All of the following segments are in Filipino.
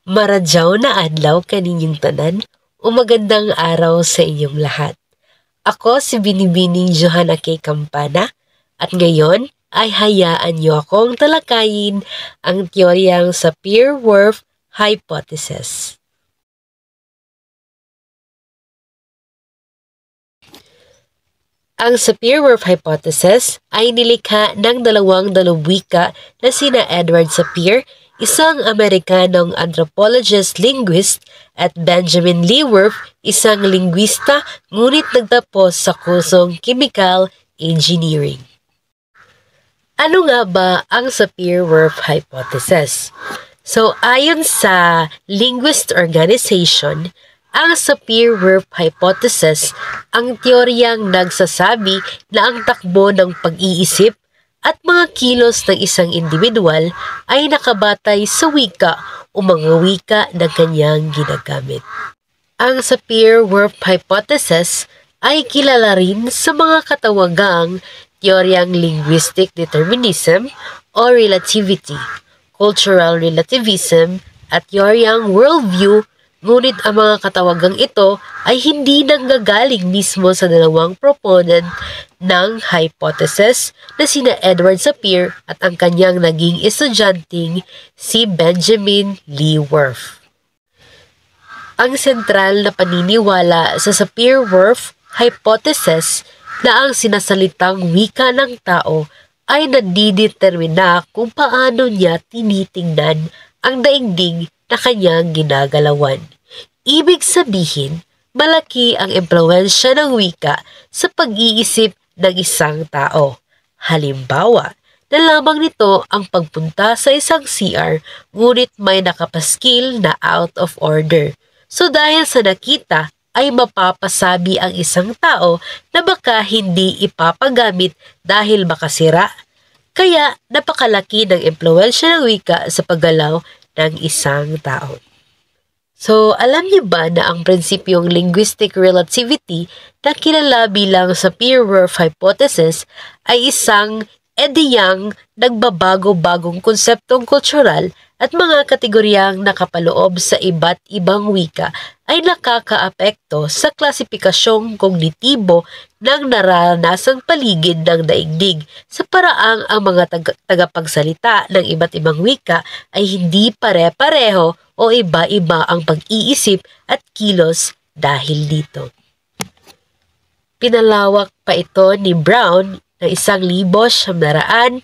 Maradyaw na adlaw kaninyong tanan o magandang araw sa inyong lahat. Ako si Binibining Johanna K. Campana at ngayon ay hayaan niyo akong talakayin ang teoryang Sapir-Whorf Hypothesis. Ang Sapir-Whorf Hypothesis ay nilikha ng dalawang dalubwika na sina Edward Sapir, isang Amerikanong anthropologist-linguist, at Benjamin Lee Whorf, isang linguista ngunit nagtapos sa kursong Chemical Engineering. Ano nga ba ang Sapir-Whorf Hypothesis? So ayon sa Linguist Organization, ang Sapir-Whorf Hypothesis ang teoryang nagsasabi na ang takbo ng pag-iisip at mga kilos ng isang individual ay nakabatay sa wika o mga wika na kanyang ginagamit. Ang Sapir-Whorf Hypothesis ay kilala rin sa mga katawagang teoryang linguistic determinism o relativity, cultural relativism, at teoryang worldview. Ngunit ang mga katawagang ito ay hindi nanggagaling mismo sa dalawang proponent ng hypothesis na sina Edward Sapir at ang kanyang naging estudyanteng si Benjamin Lee Whorf. Ang sentral na paniniwala sa Sapir-Whorf Hypothesis na ang sinasalitang wika ng tao ay nadidetermina kung paano niya tinitingnan ang daigdig na kanyang ginagalawan. Ibig sabihin, malaki ang impluwensya ng wika sa pag-iisip ng isang tao. Halimbawa, nalamang nito ang pagpunta sa isang CR ngunit may nakapaskil na out of order. So dahil sa nakita ay mapapasabi ang isang tao na baka hindi ipapagamit dahil makasira. Kaya napakalaki ng impluwensya ng wika sa paggalaw ng isang tao. So, alam niyo ba na ang prinsipyong linguistic relativity na kilala bilang Sapir-Whorf Hypothesis ay isang ideyang nagbabago-bagong konseptong kultural at mga kategoryang nakapaloob sa iba't ibang wika ay nakakaapekto sa klasipikasyong kognitibo ng naranasang paligid ng daigdig sa paraang ang mga tagapagsalita ng iba't ibang wika ay hindi pare-pareho o iba-iba ang pag-iisip at kilos dahil dito. Pinalawak pa ito ni Brown ng 1976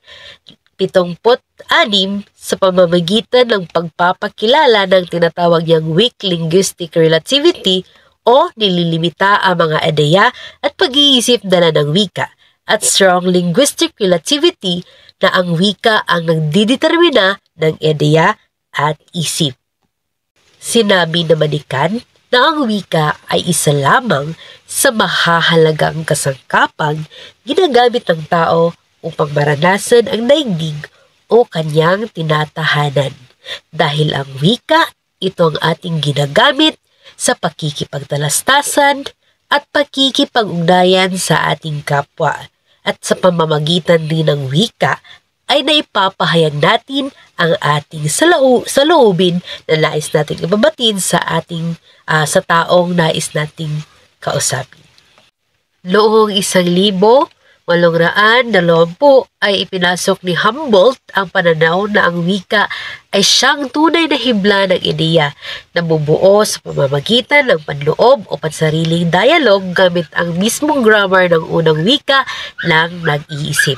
sa pamamagitan ng pagpapakilala ng tinatawag niyang weak linguistic relativity o nililimita ang mga ideya at pag-iisip dala ng wika, at strong linguistic relativity na ang wika ang nagdidetermina ng ideya at isip. Sinabi naman ni Kant na ang wika ay isa lamang sa mahahalagang kasangkapang ginagamit ng tao upang maranasan ang daigdig o kanyang tinatahanan. Dahil ang wika, ito ang ating ginagamit sa pakikipagtalastasan at pakikipag-ugnayan sa ating kapwa. At sa pamamagitan din ng wika, ay naipapahayag natin ang ating saloobin na nais nating ibabatid sa taong nais nating kausapin. Noong 1820 ay ipinasok ni Humboldt ang pananaw na ang wika ay siyang tunay na himla ng ideya na bubuo sa pamamagitan ng panloob o pansariling dialogue gamit ang mismong grammar ng unang wika ng nag-iisip.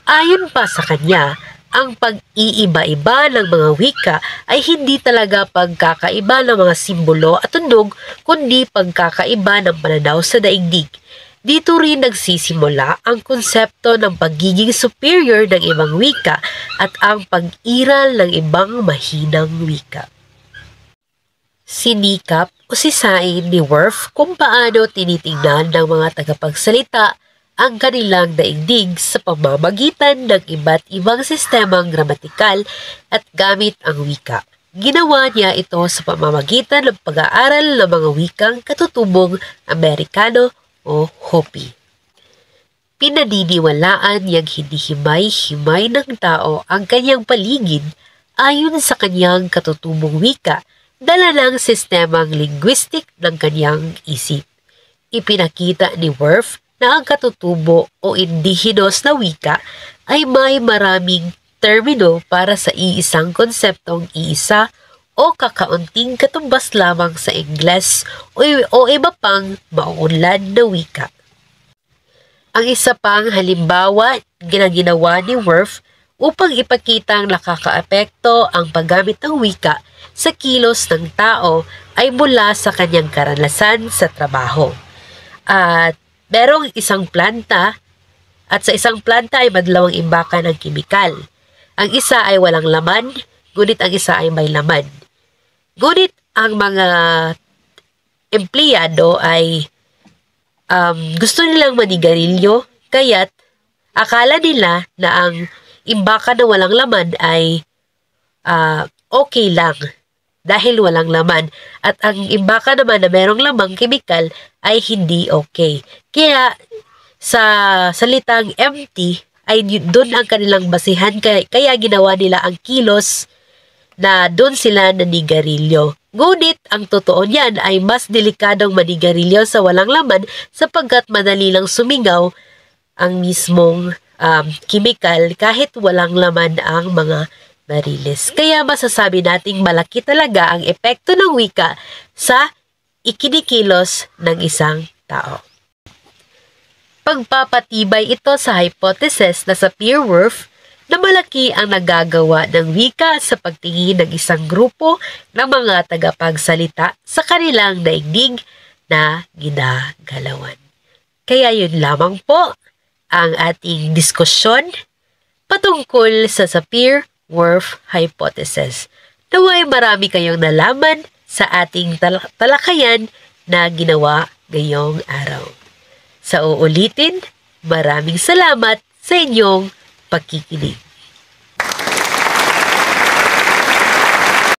Ayon pa sa kanya, ang pag-iiba-iba ng mga wika ay hindi talaga pagkakaiba ng mga simbolo at tunog, kundi pagkakaiba ng pananaw sa daigdig. Dito rin nagsisimula ang konsepto ng pagiging superior ng ibang wika at ang pag-iral ng ibang mahinang wika. Sinikap o sisain ni Whorf kung paano tinitingnan ng mga tagapagsalita ang kanilang daigdig sa pamamagitan ng iba't ibang sistemang gramatikal at gamit ang wika. Ginawa niya ito sa pamamagitan ng pag-aaral ng mga wikang katutubong Amerikano o Hopi. Pinaniniwalaan niyang hindi himay-himay ng tao ang kanyang paligid ayon sa kanyang katutubong wika, dala ng sistemang linguistic ng kanyang isip. Ipinakita ni Whorf na ang katutubo o indigenous na wika ay may maraming termino para sa iisang konseptong iisa o kakaunting katumbas lamang sa Ingles o iba pang mauunlad na wika. Ang isa pang halimbawa na ginawa ni Whorf upang ipakita ang nakakaapekto ang paggamit ng wika sa kilos ng tao ay mula sa kanyang karanasan sa trabaho. At merong isang planta at sa isang planta ay madalawang imbakan ng kimikal. Ang isa ay walang laman, ngunit ang isa ay may laman. Ngunit ang mga empleyado ay gusto nilang manigarilyo, kaya't akala nila na ang imbaka na walang laman ay okay lang dahil walang laman. At ang imbaka naman na merong lamang kemikal ay hindi okay. Kaya sa salitang empty ay doon ang kanilang basihan, kaya ginawa nila ang kilos na doon sila nanigarilyo. Ngunit ang totoo niyan ay mas delikadong manigarilyo sa walang laman sapagkat madali lang sumingaw ang mismong chemical kahit walang laman ang mga bariles. Kaya masasabi nating malaki talaga ang epekto ng wika sa ikinikilos ng isang tao. Pagpapatibay ito sa hypothesis na sa Sapir-Whorf na malaki ang nagagawa ng wika sa pagtingin ng isang grupo ng mga tagapagsalita sa kanilang daigdig na ginagalawan. Kaya yun lamang po ang ating diskusyon patungkol sa Sapir-Whorf hypothesis. Naway marami kayong nalaman sa ating talakayan na ginawa ngayong araw. Sa uulitin, maraming salamat sa inyong pakikinig.